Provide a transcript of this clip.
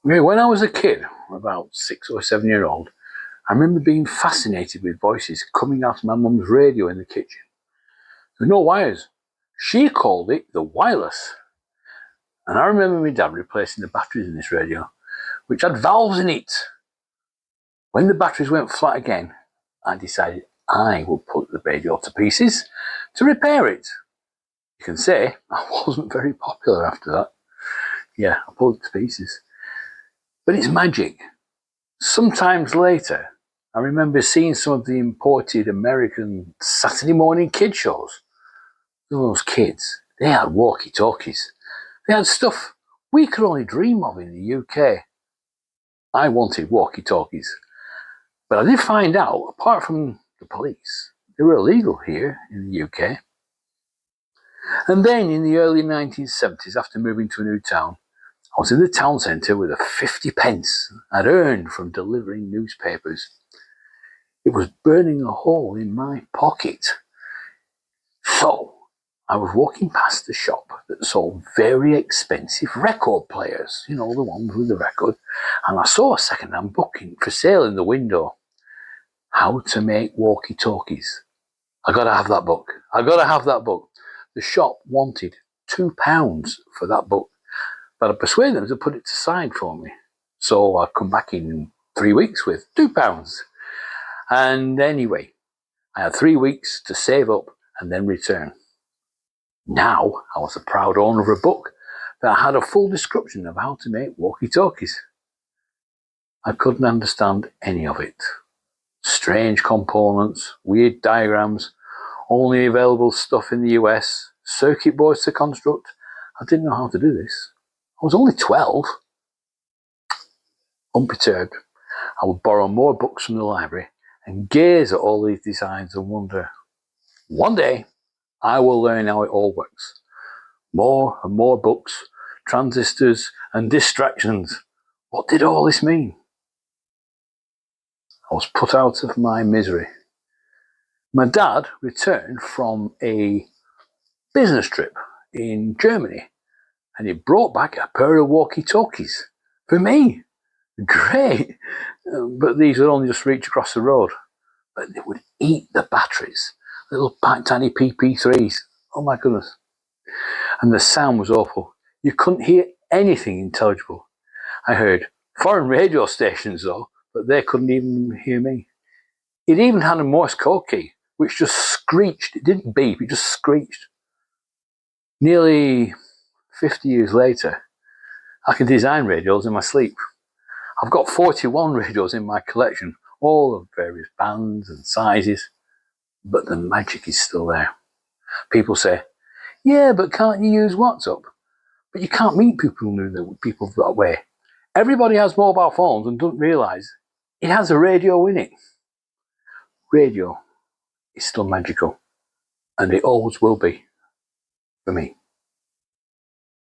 Yeah, when I was a kid, about 6 or 7 year old, I remember being fascinated with voices coming out of my mum's radio in the kitchen. There were no wires. She called it the wireless. And I remember my dad replacing the batteries in this radio, which had valves in it. When the batteries went flat again, I decided I would put the radio to pieces to repair it. You can say I wasn't very popular after that. Yeah, I pulled it to pieces. But it's magic. Sometimes later, I remember seeing some of the imported American Saturday morning kid shows. Those kids, they had walkie-talkies. They had stuff we could only dream of in the UK. I wanted walkie-talkies. But I did find out, apart from the police, they were illegal here in the UK. And then in the early 1970s, after moving to a new town, I was in the town centre with a 50 pence I'd earned from delivering newspapers. It was burning a hole in my pocket. So I was walking past the shop that sold very expensive record players, the ones with the record, and I saw a second-hand book for sale in the window. How to Make Walkie-Talkies. I gotta have that book. The shop wanted £2 for that book, but I persuaded them to put it aside for me. So I'd come back in 3 weeks with £2. And anyway, I had 3 weeks to save up and then return. Now I was a proud owner of a book that had a full description of how to make walkie-talkies. I couldn't understand any of it. Strange components, weird diagrams, only available stuff in the US, circuit boards to construct. I didn't know how to do this. I was only 12. Unperturbed, I would borrow more books from the library and gaze at all these designs and wonder, one day I will learn how it all works. More and more books, transistors and distractions. What did all this mean? I was put out of my misery. My dad returned from a business trip in Germany and he brought back a pair of walkie-talkies for me. Great! But these would only just reach across the road. But they would eat the batteries. Little tiny PP3s. Oh my goodness. And the sound was awful. You couldn't hear anything intelligible. I heard foreign radio stations though, but they couldn't even hear me. It even had a Morse code key, which just screeched. It didn't beep, it just screeched. Nearly 50 years later, I can design radios in my sleep. I've got 41 radios in my collection, all of various bands and sizes, but the magic is still there. People say, yeah, but can't you use WhatsApp? But you can't meet people that way. Everybody has mobile phones and doesn't realise it has a radio in it. Radio is still magical, and it always will be for me.